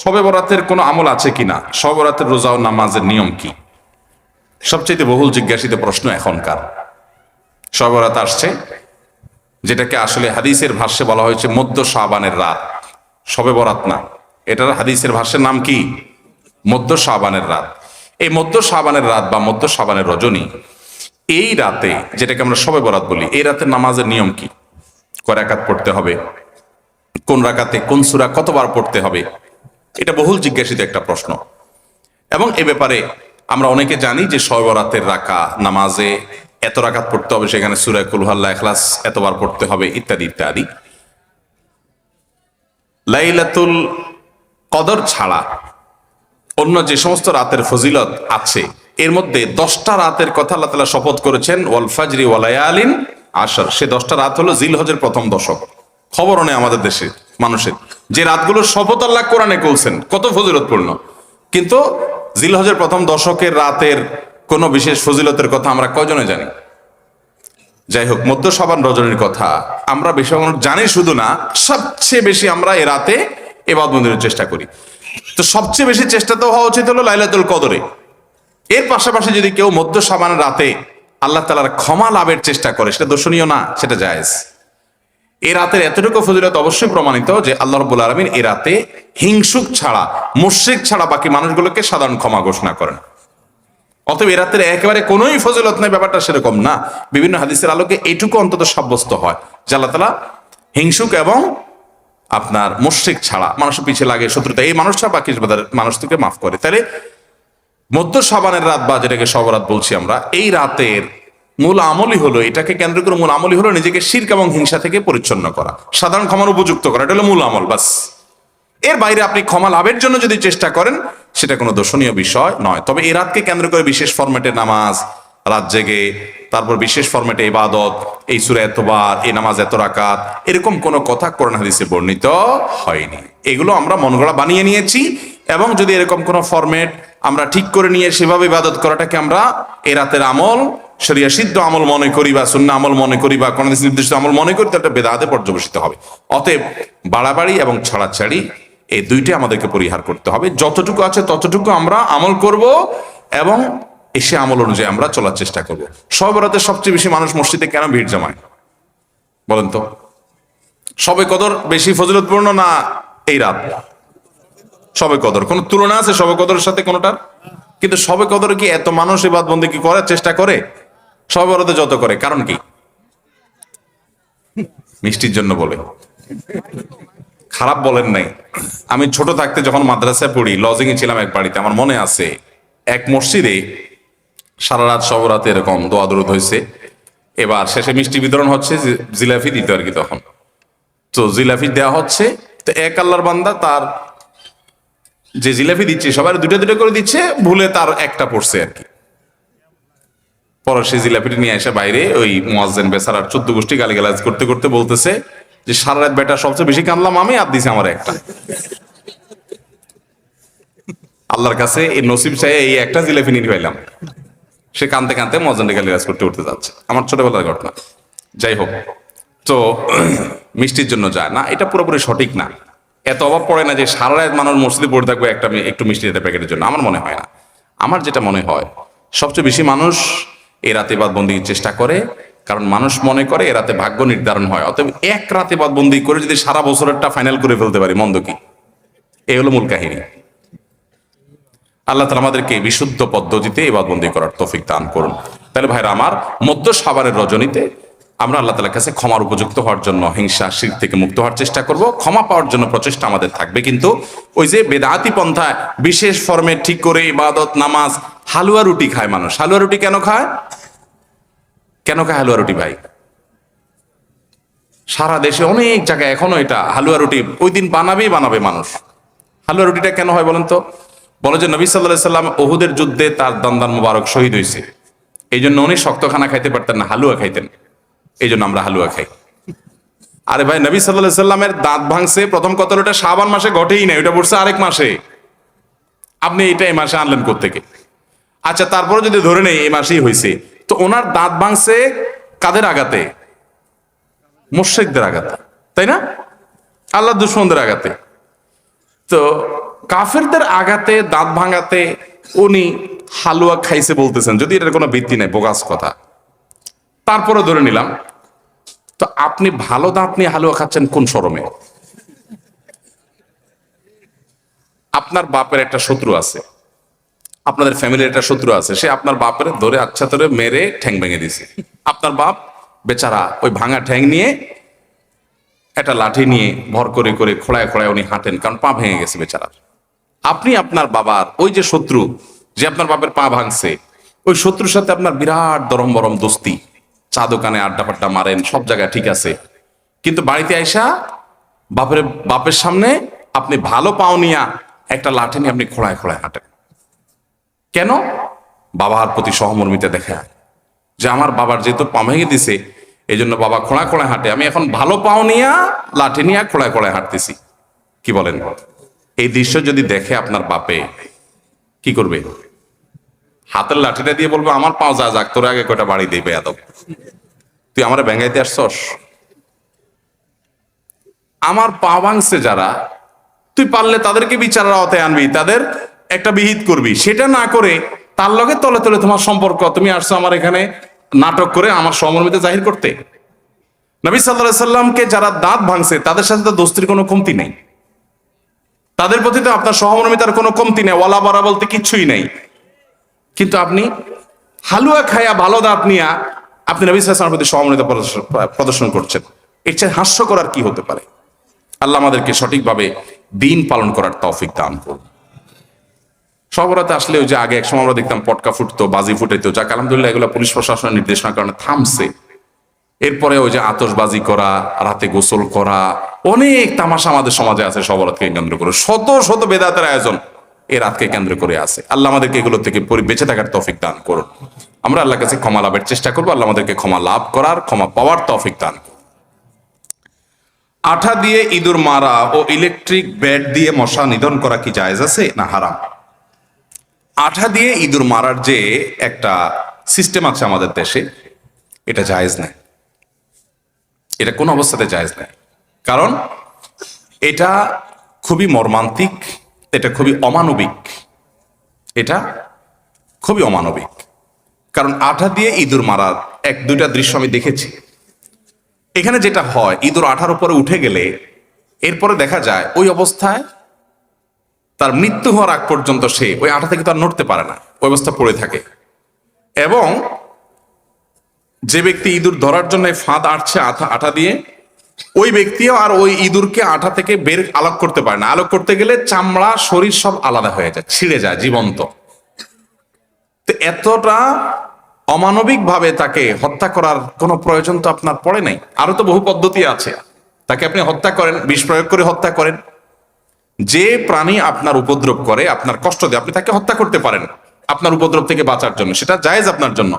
শবে বরাতের কোনো আমল আছে কিনা, শবে বরাতের রোজা ও নামাজের নিয়ম কি, সবচেয়ে বহুল জিজ্ঞাসিত প্রশ্ন এখনকার। শবে বরাত আসছে, যেটাকে আসলে হাদিসের ভাষ্যে বলা হয়েছে মধ্য শাবানের রাত, শবে বরাত না, এটার হাদিসের ভাষ্যের নাম কি? মধ্য শাবানের রাত। এই মধ্য শাবানের রাত বা মধ্য শাবানের রজনী, এই রাতে যেটাকে আমরা শবে বরাত বলি, এই রাতের নামাজের নিয়ম কি? কয় রাকাত পড়তে হবে, কোন রাকাতে কোন সূরা কতবার পড়তে হবে, এটা বহুল জিজ্ঞাসিত একটা প্রশ্ন। এবং এ ব্যাপারে আমরা অনেকে জানি যে শবে বরাতের নামাজে এত রাকাত পড়তে হবে, সেখানে সূরা কুল হুয়াল্লাহ, ইখলাস এতবার পড়তে হবে, ইত্যাদি ইত্যাদি। লাইলাতুল কদর ছাড়া অন্য যে সমস্ত রাতের ফজিলত আছে, এর মধ্যে 10টা রাতের কথা আল্লাহ তাআলা শপথ করেছেন, ওয়াল ফাজরি ওয়া লায়ালিন আশর। সে 10টা রাত হলো জিলহজের প্রথম দশক। খবরও নেই আমাদের দেশে মানুষের, যে রাতগুলোর শপথ আল্লাহ কোরআনে করছেন, কত ফজিলতপূর্ণ, কিন্তু জিলহজের প্রথম দশকের রাতের কোন বিশেষ ফজিলতের কথা আমরা কয়জনে জানি? যাই হোক, মধ্য শাবান রজনীর কথা আমরা বেশি জানি শুধু না, সবচেয়ে বেশি আমরা এ রাতে ইবাদত বন্দেগীর চেষ্টা করি। তো সবচেয়ে বেশি চেষ্টা তো হওয়া উচিত হলো লাইলাতুল কদরে। এর পাশাপাশি যদি কেউ মধ্য শাবানের রাতে আল্লাহ তাআলার ক্ষমা লাভের চেষ্টা করে, সেটা দর্শনীয় না, সেটা জায়েজ। এই রাতের এতটুকু ফজিলত অবশ্যই প্রমাণিত যে আল্লাহ রাব্বুল আলামিন এই রাতে হিংসুক ছাড়া, মুশরিক ছাড়া বাকি মানুষগুলোকে সাধারণ ক্ষমা ঘোষণা করেন। অতএব এই রাতের একেবারে কোনোই ফজিলত নেই, ব্যাপারটা সেরকম না। বিভিন্ন হাদিসের আলোকে এইটুকু অন্তত সাব্যস্ত হয় যে আল্লাহ তাআলা হিংসুক এবং আপনার মুশরিক ছাড়া, মানুষের পিছিয়ে লাগে শত্রুতা, এই মানুষটা বাকি মানুষ থেকে মাফ করে। তাহলে মধ্য শাবানের রাত বা যেটাকে শবে বরাত বলছি আমরা, এই রাতের মূল আমলই হলো, এটাকে কেন্দ্র করে মূল আমলই হলো নিজেকে শিরক এবং হিংসা থেকে পরিচ্ছন্ন করা, সাধারণ ক্ষমার উপযুক্ত করা। এটা হলো মূল আমল, বাস। এর বাইরে আপনি ক্ষমা লাভের জন্য যদি চেষ্টা করেন, সেটা কোনো দর্শনীয় বিষয় নয়। তবে এই রাতকে কেন্দ্র করে বিশেষ ফরম্যাটে নামাজ, রাত জেগে, তারপর বিশেষ ফরম্যাটে ইবাদত, এই সূরা এতবার, এই নামাজ এত রাকাত, এরকম কোনো কথা কোরআন হাদিসে বর্ণিত হয়নি। এগুলো আমরা মন গড়া বানিয়ে নিয়েছি। এবং যদি এরকম কোনো ফরম্যাট আমরা ঠিক করে নিয়ে সেভাবে ইবাদত করাটাকে আমরা এই রাতের আমল, শরিয়া সিদ্ধ আমল মনে করি বা সুন্নাহ আমল মনে করি বা কোন নির্দিষ্ট আমল মনে করি, তাহলে বেদাতে পর্যবেসিত হবে। অতএব বাড়াবাড়ি এবং ছাড়াছাড়ি এই দুইটাই আমাদেরকে পরিহার করতে হবে। যতটুকু আছে ততটুকু আমরা আমল করব এবং এসে আমল অনুযায়ী আমরা চলার চেষ্টা করব। শবে বরাতে সবচেয়ে বেশি মানুষ মসজিদে কেন ভিড় জমায় বলেন তো? শবে কদর বেশি ফজিলতপূর্ণ না এই রাত? শবে কদর কোন তুলনা আছে শবে কদরের সাথে কোনটার? কিন্তু শবে কদরে কি এত মানুষ ইবাদত বন্দেগী করার চেষ্টা করে শবে বরাতে যত করে? কারণ কি? মিষ্টির জন্য বলে, খারাপ বলেন নাই। আমি ছোট থাকতে যখন মাদ্রাসায় পড়ি, লজিং এ ছিলাম এক বাড়িতে, আমার মনে আছে এক মসজিদে সারা রাত শবে বরাতে এরকম দোয়া দরুদ হয়েছে। এবার শেষে মিষ্টি বিতরণ হচ্ছে, জিলাপি দিত আর কি। তখন তো জিলাপি দেওয়া হচ্ছে, তো এক আল্লাহর বান্দা তার যে জিলাপি দিচ্ছে সবার দুটো দুটো করে দিচ্ছে, ভুলে তার একটা পড়ছে আর কি। পরে সে জিলাপিটি নিয়ে এসে বাইরে ওই মুয়াজ্জিন বেচারার 14 গোষ্ঠী গালিগালাজ করতে করতে বলতেছে যে সারা রাত বেটা সবচেয়ে বেশি কাঁদলাম আমি, আর দিছে আমার একটা। আল্লাহর কাছে এই নসিব চাই এই একটা জিলাপি নিয়ে পাইলাম। সে কাঁদতে কাঁদতে মুয়াজ্জিনকে গালিগালাজ করতে করতে যাচ্ছে। আমার ছোটবেলার ঘটনা। যাই হোক, তো মিষ্টির জন্য যায় না, এটা পুরোপুরি সঠিক না। এত অভাব পড়ে না যে সারা রাত মানুষ মসজিদে পড়ে থাকবে একটু মিষ্টি একটা প্যাকেটের জন্য, আমার মনে হয় না। আমার যেটা মনে হয়, সবচেয়ে বেশি মানুষ এই রাতে ইবাদত বন্দেগীর চেষ্টা করে, কারণ মানুষ মনে করে এ রাতে ভাগ্য নির্ধারণ হয়। অতএব এক রাতে ইবাদত বন্দেগী করে যদি সারা বছরেরটা ফাইনাল করে ফেলতে পারি, মন্দ কি? এই হলো মূল কাহিনী। আল্লাহ তাআলা আমাদেরকে বিশুদ্ধ পদ্ধতিতে ইবাদত বন্দেগী করার তৌফিক দান করুন। তাহলে ভাইরা আমার, মধ্য শাবানের রজনীতে আমরা আল্লাহ তাআলার কাছে ক্ষমার উপযুক্ত হওয়ার জন্য, হিংসা শিরক থেকে মুক্ত হওয়ার চেষ্টা করব। ক্ষমা পাওয়ার জন্য প্রচেষ্টা আমাদের থাকবে। কিন্তু ওই যে বেদাতি পন্থায় বিশেষ ফর্মে ঠিক করে ইবাদত, নামাজ, হালুয়া রুটি খায় মানুষ। হালুয়া রুটি কেন খায়? কেন খায় হালুয়া রুটি ভাই? সারা দেশে অনেক জায়গায় এখনো এটা হালুয়া রুটি ওই দিন বানাবে মানুষ। হালুয়া রুটিটা কেন হয় বলেন তো? বলে যে নবী সাল্লাল্লাহু আলাইহি সাল্লাম উহুদের যুদ্ধে তার দান্দান মুবারক শহীদ হয়েছে, এই জন্য উনি শক্ত খানা খাইতে পারতেন না, হালুয়া খাইতেন। এই জন্য আমরা হালুয়া খাই। আরে ভাই, নবী সাল্লাল্লাহু আলাইহি সাল্লামের দাঁত ভাঙছে প্রথম কতলটা শাবান মাসে ঘটেই না, ওটা পড়ছে আরেক মাসে। আপনি এটা এই মাসে আনলেন কোত্থেকে? আচ্ছা, তারপরে যদি ধরে নেই এই মাসেই হয়েছে, তো ওনার দাঁত ভাঙছে কাদের আঘাতে? মুশরিকদের আঘাতে, তাই না? আল্লাহর দুশমনদের আঘাতে। তো কাফেরদের আঘাতে, দাঁত ভাঙাতে উনি হালুয়া খাইছে বলতেছেন, যদি এটার কোনো ভিত্তি নেই, বোগাস কথা। তারপরে ধরে নিলাম, তো আপনি ভালো দাঁত নিয়ে হালুয়া খাচ্ছেন কোন শরমে? আপনার বাপের একটা শত্রু আছে, আপনাদের ফ্যামিলির একটা শত্রু আছে, সে আপনার বাপের ধরে আচ্ছা ধরে মেরে ঠ্যাং ভেঙে দিছে। আপনার বাপ বেচারা ওই ভাঙা ঠ্যাং নিয়ে একটা লাঠি নিয়ে ভর করে করে খোড়ায় খোড়ায় উনি হাঁটেন, কারণ পা ভেঙে গেছে বেচারার। আপনি আপনার বাবার ওই যে শত্রু, যে আপনার বাপের পা ভাঙছে, ওই শত্রুর সাথে আপনার বিরাট দরম বরম দোস্তি, চা দোকানে আড্ডা ফাড্ডা মারেন, সব জায়গায় ঠিক আছে। কিন্তু বাড়িতে আইসা বাপের সামনে আপনি ভালো পাও নিয়া একটা লাঠি নিয়ে আপনি খোড়ায় খোড়ায় হাঁটেন। কেন? বাবার প্রতি সহমর্মিতা দেখা, যে আমার বাবার যেহেতু পা ভেঙে দিছে, এই জন্য বাবা খোঁড়া খোঁড়ায় হাঁটে, আমি এখন ভালো পাও নিয়া লাঠি নিয়ে খোঁড়ায় খোঁড়ায় হাঁটতেছি। কি বলেন? এই দৃশ্য যদি দেখে আপনার বাপে কি করবে? হাতের লাঠিটা দিয়ে বলবে, আমার পাও যা যাক, তোর আগে কয়টা বাড়ি দিবে এত, তুই আমার ব্যাঙ্গাইতে আসছস? আমার পা ভাঙছে যারা, তুই পারলে তাদেরকে বিচারের আওতায় আনবি, তাদের একটা বিহিত করবি। সেটা না করে তার লগে তলে তলে তোমার সম্পর্ক, তুমি আসছো আমার এখানে নাটক করে আমার সহমর্মিতা জাহির করতে। নবী সাল্লাল্লাহু আলাইহি সাল্লামকে যারা দাঁত ভাঙছে তাদের সাথে তো দোস্তির কোনো কমতি নেই, তাদের প্রতি তো আপনার সহমর্মিতার কোনো কমতি নেই, ওয়ালা বারা বলতে কিচ্ছুই নেই। কিন্তু আপনি হালুয়া খায়া ভালো দাঁত নিয়া আপনি নবী সাল্লাল্লাহু আলাইহি ওয়াসাল্লামের প্রতি সহমর্মিতা প্রদর্শন করছেন, এর চেয়ে হাস্যকর আর কি হতে পারে? আল্লাহ আমাদেরকে সঠিকভাবে দিন পালন করার তৌফিক দান করুন। শহরাতে আসলে ওই যে আগে একসময় আমরা দেখতাম পটকা ফুটতো, বাজি ফুটাইতো, যাক আলহামদুলিল্লাহ এগুলো পুলিশ প্রশাসনের নির্দেশনার কারণে থামছে। এরপরে ওই যে আতশবাজি করা, রাতে গোসল করা, অনেক তামাশা আমাদের সমাজে আছে শহরাতকে কেন্দ্র করে, শত শত বেদাতের আয়োজন এই রাতকে কেন্দ্র করে আছে। আল্লাহ আমাদেরকে এগুলো থেকে বেঁচে থাকার তৌফিক দান করুন। আমরা আল্লাহর কাছে ক্ষমা লাভের চেষ্টা করবো, আল্লাহ আমাদেরকে ক্ষমা লাভ করার, ক্ষমা পাওয়ার তৌফিক দান করুন। আঠা দিয়ে ইঁদুর মারা ও ইলেকট্রিক ব্যাট দিয়ে মশা নিধন করা কি জায়েজ আছে না হারাম? আঠা দিয়ে ইঁদুর মারার যে একটা সিস্টেম আছে আমাদের দেশে, এটা জায়েজ নাই, এটা কোন অবস্থাতে জায়েজ নাই। কারণ এটা খুবই মর্মান্তিক, এটা খুবই অমানবিক, এটা খুবই অমানবিক। কারণ আঠা দিয়ে ইঁদুর মারার এক দুইটা দৃশ্য আমি দেখেছি। এখানে যেটা হয়, ইঁদুর আঠার উপরে উঠে গেলে এরপরে দেখা যায় ওই অবস্থায় তার মৃত্যু হওয়ার আগ পর্যন্ত সে ওই আঠা থেকে তার নড়তে পারে না, ওই অবস্থা পড়ে থাকে। এবং যে ব্যক্তি ইঁদুর ধরার জন্য ফাঁদ আটছে আঠা দিয়ে, ওই ব্যক্তিও আর ওই ইঁদুরকে আঠা থেকে বের আলোক করতে পারে না। আলোক করতে গেলে চামড়া, শরীর সব আলাদা হয়ে যায়, ছিঁড়ে যায় জীবন্ত। তো এতটা অমানবিক ভাবে তাকে হত্যা করার কোনো প্রয়োজন তো আপনার পড়ে নাই। আরো তো বহু পদ্ধতি আছে, তাকে আপনি হত্যা করেন, বিষ প্রয়োগ করে হত্যা করেন। যে প্রাণী আপনার উপদ্রব করে, আপনার কষ্ট দেয়, আপনি তাকে হত্যা করতে পারেন আপনার উপদ্রব থেকে বাঁচার জন্য, সেটা জায়েজ আপনার জন্য।